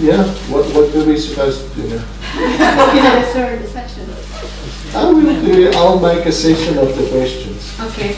Yeah, what are we supposed to do now? I'll make a session of the questions. Okay.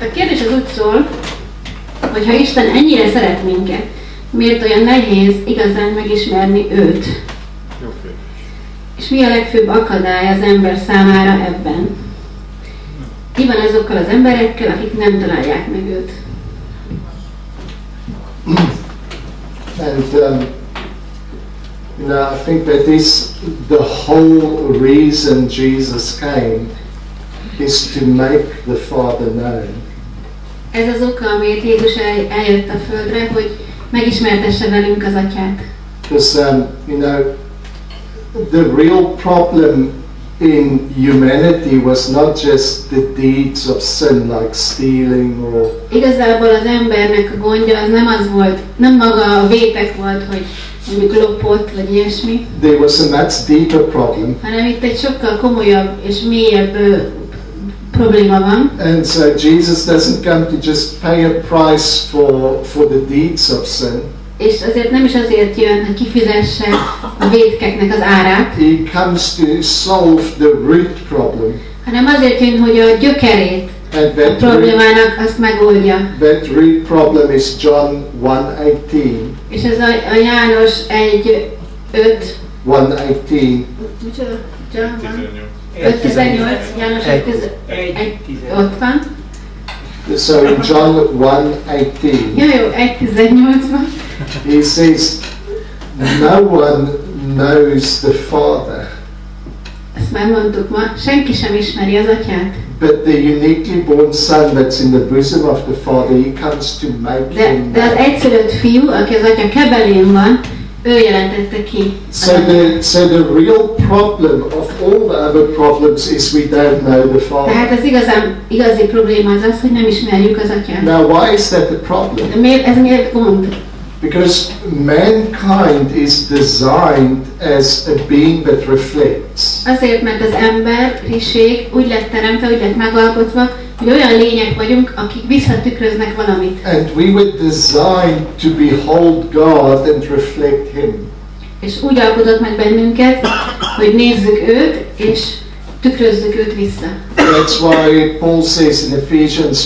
A kérdés az úgy szól, hogy ha Isten ennyire szeret minket, miért olyan nehéz igazán megismerni őt? És mi a legfőbb akadály az ember számára ebben? Mi van azokkal az emberekkel, akik nem találják meg őt? And I think that is the whole reason Jesus came, is to make the Father known. Ez az oka, amiért Jézus eljött a földre, hogy megismertesse velünk az Atyát. Because the real problem in humanity was not just the deeds of sin, like stealing or. Igazából az embernek a gondja az nem az volt, nem maga a vétek volt, hogy mondjuk lopott vagy ilyesmi. There was a much deeper problem. Hanem itt egy sokkal komolyabb és mélyebb probléma van. And so Jesus doesn't come to just pay a price for the deeds of sin. És azért nem is azért jön, hogy kifizesse a vétkeknek az árát. He comes to solve the root problem. Hanem azért jön, hogy a gyökerét a problémának azt megoldja. That root problem is John 1:18. És ez a János 1:5. 1:18. Micsoda? John 5:18. János 1:18. Ott van. So in John 1:18. Ja, jó, 1:18-ban. He says, no one knows the Father. Ezt már mondtuk ma, senki sem ismeri az Atyát. But the uniquely born Son that's in the bosom of the Father, he comes to make him. De az egyszülött fiú, aki az Atya kebelén van, ő jelentette ki. So the real problem of all the other problems is we don't know the Father. Tehát az igazi probléma az, hogy nem ismerjük az Atyát. Now why is that a problem? De miért gond? Because mankind is designed as a being that reflects. Azért, mert az emberiség úgy lett teremtve, úgy lett megalkotva, hogy olyan lények vagyunk, akik visszatükröznek valamit. And we were designed to behold God and reflect Him. És úgy alkotott meg bennünket, hogy nézzük őt, és tükrözzük őt vissza. That's why Paul says in Ephesians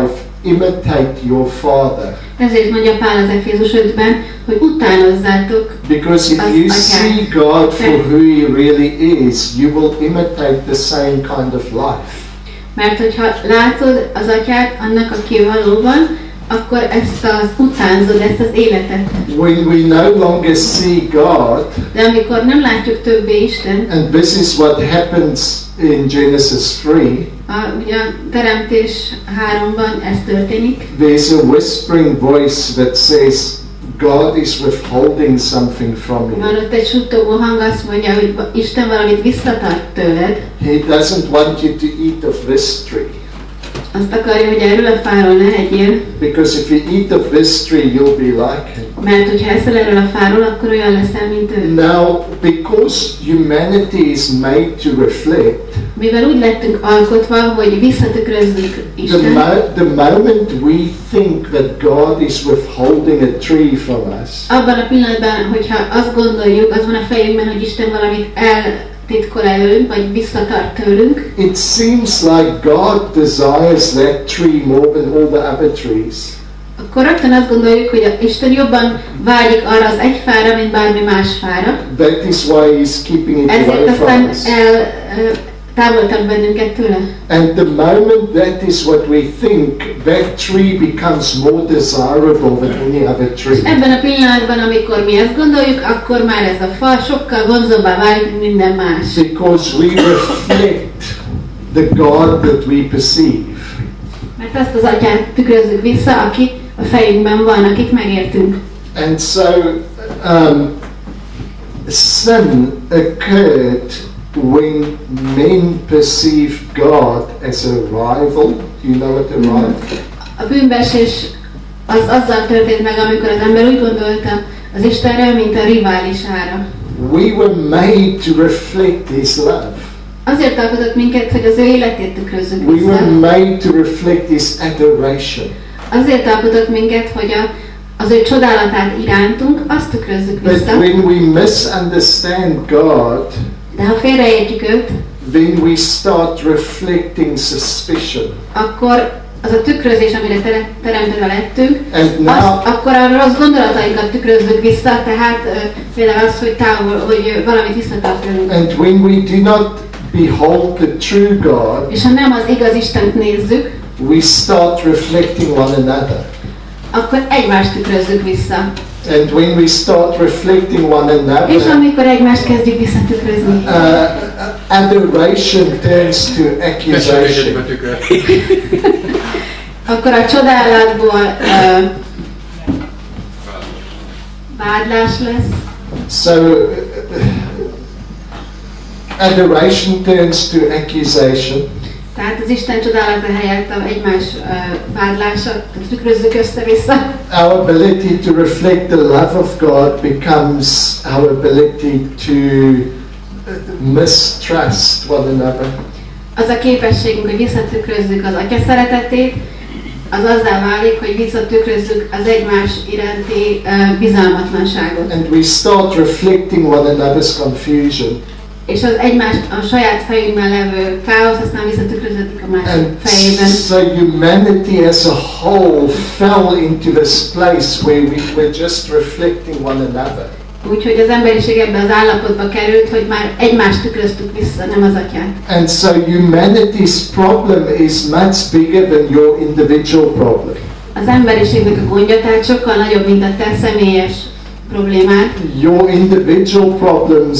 5, imitate your Father. Ezért mondja Pál az Efézus 5-ben, hogy utánozzátok Because if you see God for who He really is, you will imitate the same kind of life. Mert hogyha látod az Atyát annak, aki valóban, akkor ezt az utánzod, ezt az életet. When we no longer see God, de amikor nem látjuk többé Isten, and this is what happens in Genesis 3, ugye a Teremtés 3-ban ez történik. There's a whispering voice that says God is withholding something from you. Van ott egy suttogó hang, azt mondja, hogy Isten valamit visszatart tőled. He doesn't want you to eat of this tree. Azt akarja, hogy erről a fáról ne egyél. Because if you eat of this tree, you'll be like him. Mert hogyha eszel erről a fáról, akkor olyan leszel, mint ő. Now, because humanity is made to reflect, mivel úgy lettünk alkotva, hogy visszatükrözzük Istent, the moment we think that God is withholding a tree from us, abban a pillanatban, hogyha azt gondoljuk, az van a fejünkben, hogy Isten valamit titkol előnk, vagy visszatart tőlünk. It seems like God desires that tree more than all the other trees. Akkor rögtön azt gondoljuk, hogy Isten jobban vágyik arra az egy fára, mint bármi más fára. That is why He's keeping it away from us. Távoltabb bennünket tőle. And the moment that is what we think, that tree becomes more desirable than any other tree. Ebben a pillanatban, amikor mi ezt gondoljuk, akkor már ez a fa sokkal vonzóbbá válik, mint minden más. Because we reflect the God that we perceive. Mert azt az Atyát tükrözzük vissza, aki a fejünkben van, akit megértünk. And so sin occurred when men perceived God as a rival. You know what a rival? A bűnbeesés az azzal történt meg, amikor az ember úgy gondolta az Istenre, mint a riválisára. We were made to reflect His love. Azért alkotott minket, hogy az ő életét tükrözzük We vissza. were made to reflect His adoration. Azért alkotott minket, hogy az ő csodálatát irántunk, azt tükrözzük But vissza. when we misunderstand God, De ha félreértjük őt, then we start reflecting suspicion. akkor az a tükrözés, amire teremtve lettünk, And now, akkor a rossz gondolatainkat tükrözzük vissza, tehát például az, hogy valamit visszatart tőlünk. and when we do not behold the true God, És ha nem az igaz Istent nézzük, we start reflecting one another. akkor egymást tükrözzük vissza. And when we start reflecting one És another, amikor egymást kezdjük visszatükrözni, adoration turns to accusation. akkor a csodálatból vádlás lesz. So, adoration turns to accusation. Tehát az Isten csodálata helyett egymás vádlása, tükrözzük össze-vissza. Our ability to reflect the love of God becomes our ability to mistrust one another. Az a képességünk, hogy visszatükrözzük az Atya szeretetét, az azzá válik, hogy visszatükrözzük az egymás iránti bizalmatlanságot. And we start reflecting one another's confusion. És az a saját fejünkben levő káosz, aztán visszatükröződik a másik And fejében. so humanity as a whole fell into this place where we were just reflecting one another. Úgyhogy az emberiség ebbe az állapotba került, hogy már egymást tükröztük vissza, nem az Atyát. And so humanity's problem is much bigger than your individual problem. Az emberiségnek a gondja tehát sokkal nagyobb, mint a te személyes problémád. Your individual problems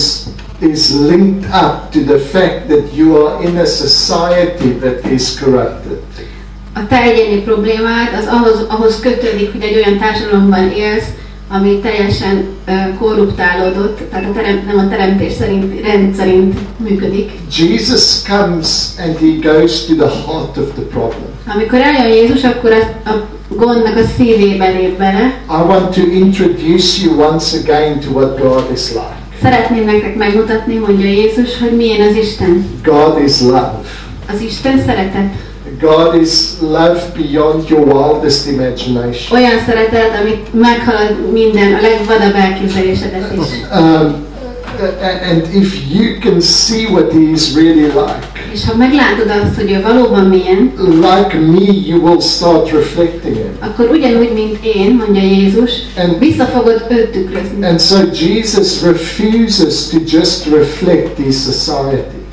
is linked up to the fact that you are in a society that is corrupted. A te egyéni problémád az ahhoz kötődik, hogy egy olyan társadalomban élsz, ami teljesen korruptálódott, tehát nem a teremtés rendszerint működik. Jesus comes and he goes to the heart of the problem. Amikor eljön Jézus, akkor a gondnak a szívébe lép bele. I want to introduce you once again to what God is like. Szeretném nektek megmutatni, mondja Jézus, hogy milyen az Isten. God is love. Az Isten szeretet. God is love beyond your wildest imagination. Olyan szeretet, amit meghalad minden, a legvadabb elképzelésedet is. And if you can see what he is really like, És ha meglátod azt, hogy ő valóban milyen, like me, you will start reflecting it. akkor ugyanúgy, mint én, mondja Jézus, vissza fogod őt tükrözni. And so Jesus refuses to just reflect his society.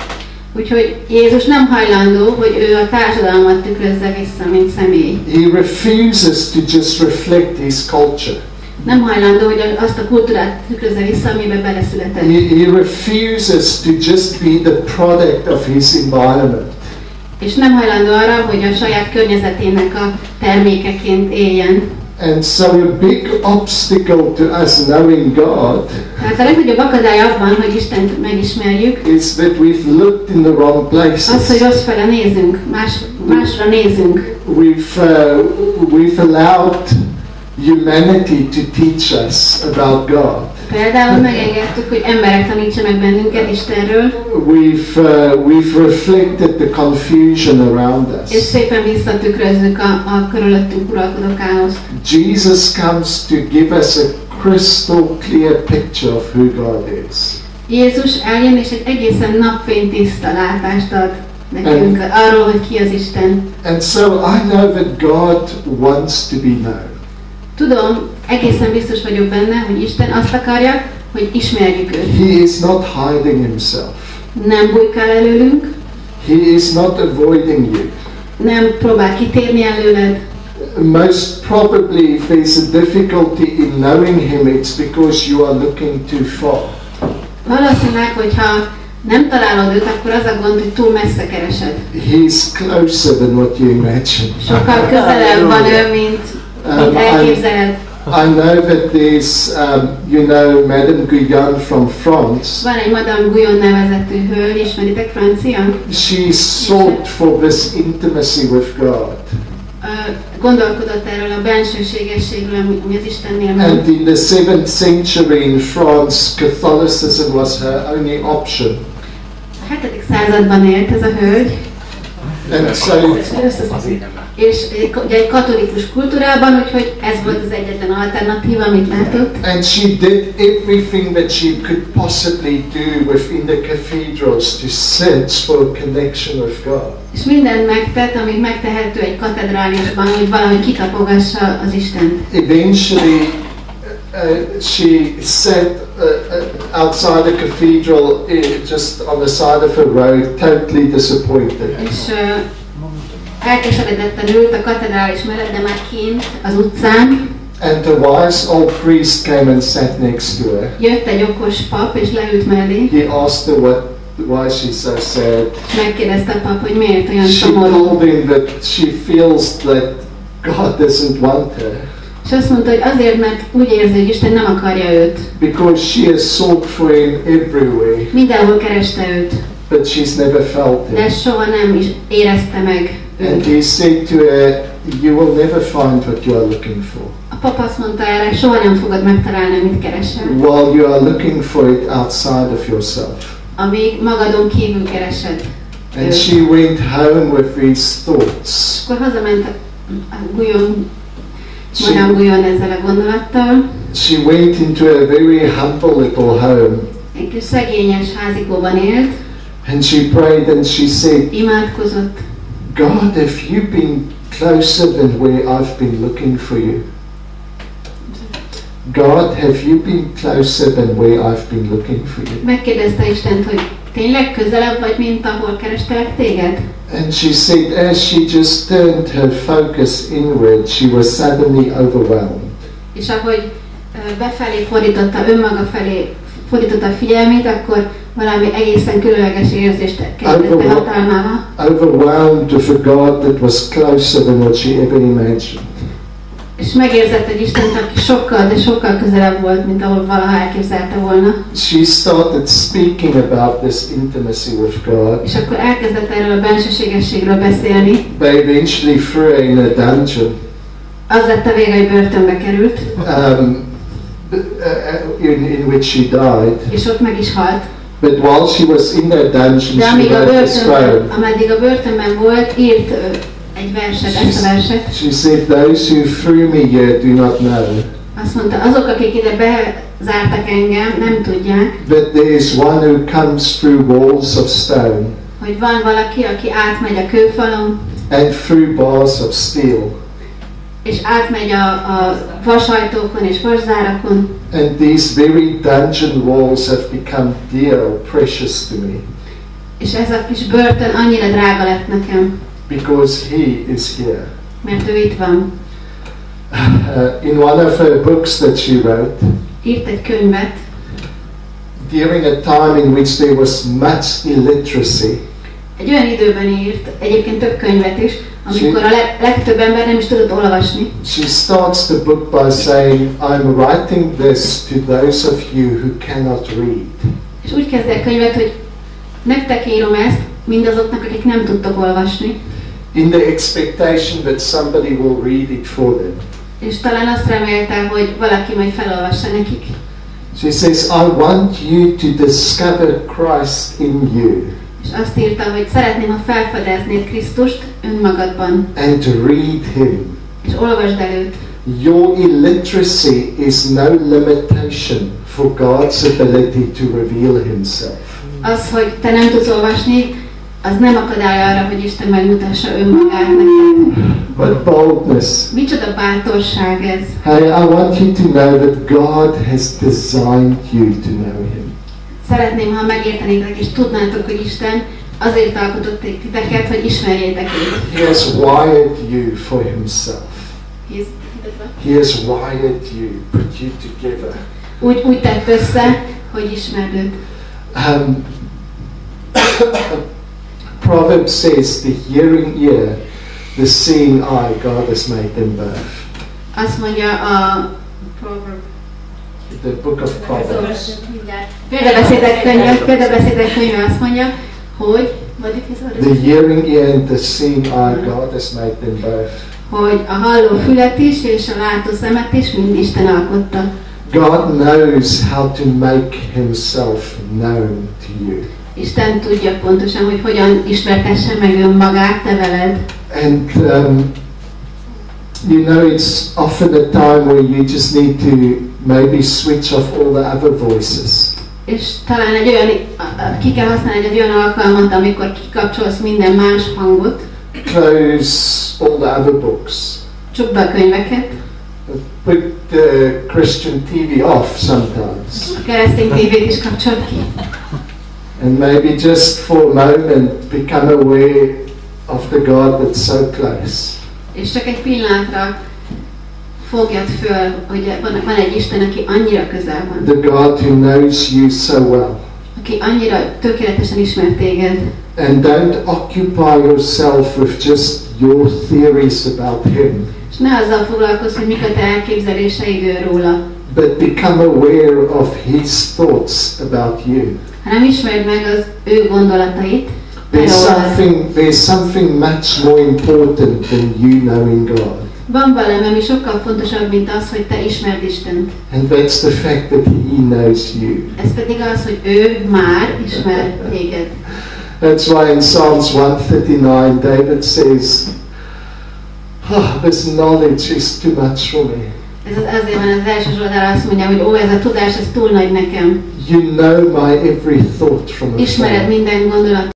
Úgyhogy Jézus nem hajlandó, hogy ő a társadalmat tükrözze vissza, mint személy. He refuses to just reflect his culture. Nem hajlandó, hogy azt a kultúrát tükrözze vissza, amiben beleszületett. He refuses to just be the product of his environment. És nem hajlandó arra, hogy a saját környezetének a termékeként éljen. And so a big obstacle to us knowing God Tehát a legnagyobb akadály abban, hogy Istent megismerjük, is that we've looked in the wrong places. az, hogy rossz fele nézünk, másra nézünk. We've allowed humanity to teach us about God. Például megengedtük, hogy emberek tanítsanak bennünket Istenről, We've reflected the confusion around és us. szépen visszatükrözzük a körülöttünk uralkodó káoszt. Jesus comes to give us a crystal clear picture of who God is. Jézus eljön, és egy egészen napfénytiszta látást ad nekünk arról, hogy ki az Isten. And so I know that God wants to be known. Tudom, egészen biztos vagyok benne, hogy Isten azt akarja, hogy ismerjük őt. He is not hiding himself. Nem bujkál előlünk, He is not avoiding you. nem próbál kitérni előled. Most probably if there's a difficulty in knowing him, it's because you are looking too far. Valószínűleg, hogyha nem találod őt, akkor az a gond, hogy túl messze keresed. He's closer than what you imagine. Sokkal közelebb van ő, mint elképzeled. I know that there's, you know, Madame Guyon from France. Van egy Madame Guyon nevezetű hölgy, ismeritek, francia? She sought for this intimacy with God. gondolkodott erről a bensőségességről, ami az Istennél van. And in the 7th century in France, Catholicism was her only option. A 7. században élt ez a hölgy. And so, és ugye egy katolikus kultúrában, úgyhogy ez volt az egyetlen alternatíva, amit látott. and she did everything that she could possibly do within the cathedrals to search for a connection with God. És mindent megtett, amit megtehető egy katedrálisban, hogy valahogy kitapogassa az Istent. Eventually, she sat outside the cathedral, just on the side of a road, totally disappointed. És elkeseredetten ült a katedrális mellett, de már kint az utcán. And the wise old priest came and sat next to her. Jött egy okos pap, és leült mellé. He asked her why she's so sad. És megkérdezte a pap, hogy miért olyan She szomorú. told him that she feels that God doesn't want her. És azt mondta, hogy azért, mert úgy érzi, hogy Isten nem akarja őt. Because she has sought for him everywhere, Mindenhol kereste őt, but she's never felt de him. soha nem is érezte meg And őt. he said to her, you will never find what you are looking for. A pap azt mondta erre, soha nem fogod megtalálni, amit keresel. While you are looking for it outside of yourself. Amíg magadon kívül keresed And őt. she went home with these thoughts. Akkor hazament a gulyón, She, majdnem gulyón ezzel a gondolattal. she went into a very humble little home. Egy kis szegényes házikóban élt, And she prayed and she said, imádkozott. God, have you been closer than where I've been looking for you? God, have you been closer than where I've been looking for you? Megkérdezte Istent, hogy tényleg közelebb vagy, mint ahol kerestelek téged? And she said, as she just turned her focus inward, she was suddenly overwhelmed. És ahogy befelé fordította, önmaga felé fordította a figyelmét, akkor valami egészen különleges érzést kezdett behatalmával. Overwhelmed with a God that was closer than what she ever imagined. És megérzett egy Istent, aki sokkal, de sokkal közelebb volt, mint ahol valaha elképzelte volna. She started speaking about this intimacy with God. És akkor elkezdett erről a bensőségességről beszélni. They eventually threw her in a dungeon. Az lett a vége, hogy börtönbe került. In which she died. És ott meg is halt. But while she was in that dungeon, De ameddig a börtönben volt, írt egy verset, ezt a verset. She said, those who threw me here do not know. Azt mondta, azok, akik ide bezártak engem, nem tudják, But there is one who comes through walls of stone hogy van valaki, aki átmegy a kőfalon, and through bars of steel. és átmegy a vasajtókon és vaszárakon, And these very dungeon walls have become dear, precious to me, és ez a kis börtön annyira drága lett nekem, because he is here. mert ő itt van. In one of her books that she wrote, Írt egy könyvet, during a time in which there was much illiteracy, egy olyan időben írt, egyébként több könyvet is, amikor a legtöbb ember nem is tudott olvasni. she starts the book by saying, I'm writing this to those of you who cannot read. És úgy kezdi a könyvet, hogy nektek írom ezt, mindazoknak, akik nem tudtok olvasni. In the expectation that somebody will read it for them. És talán azt remélte, hogy valaki majd felolvassa nekik. She says, I want you to discover Christ in you. És azt írta, hogy szeretném, ha felfedeznéd Krisztust önmagadban. And to read him. És olvasd el őt. Your illiteracy is no limitation for God's ability to reveal himself. Az, hogy te nem tudsz olvasni, az nem akadály arra, hogy Isten megmutassa önmagát neked. But boldness. Micsoda bátorság ez. Hey, I want you to know that God has designed you to know him. Szeretném, ha megértenétek és tudnátok, hogy Isten azért alkotott titeket, hogy ismerjétek őt. He has wired you for himself. He has wired you, put you together. Úgy tett össze, hogy ismerd őt. Proverbs says, the hearing ear, the seeing eye, God has made them both. Azt mondja a The book of Proverbs. Példabeszédek könyve azt mondja, hogy the hearing ear and the seeing eye, God has made them both. hogy a halló fület is és a látó szemet is mind Isten alkotta. God knows how to make himself known to you. Isten tudja pontosan, hogy hogyan ismertesse meg önmagát te veled. And you know, it's often a time where you just need to maybe switch off all the other voices. És talán egy olyan, ki kell használni egy olyan alkalmat, amikor kikapcsolsz minden más hangot. Close all the other books. Csukd be a könyveket. Put the Christian TV off sometimes. A keresztény tévét is kapcsold ki. And maybe just for a moment become aware of the God that's so close. És csak egy pillanatra fogjad föl, hogy van egy Isten, aki annyira közel van. The God who knows you so well. Aki annyira tökéletesen ismer téged. And don't occupy yourself with just your theories about him. És ne azzal foglalkozz, hogy mik a te elképzeléseid róla. But become aware of his thoughts about you. Hanem ismerd meg az ő gondolatait. There's something much more important than you knowing God. Van valami, ami sokkal fontosabb, mint az, hogy te ismerd Istent. And that's the fact that he knows you. Ez pedig az, hogy ő már ismer téged. That's why in Psalms 139 David says, this knowledge is too much for me. Ez azért van az első Zsoltár azt mondja, hogy ez a tudás, ez túl nagy nekem. You know my every thought from afar. Ismered minden gondolat.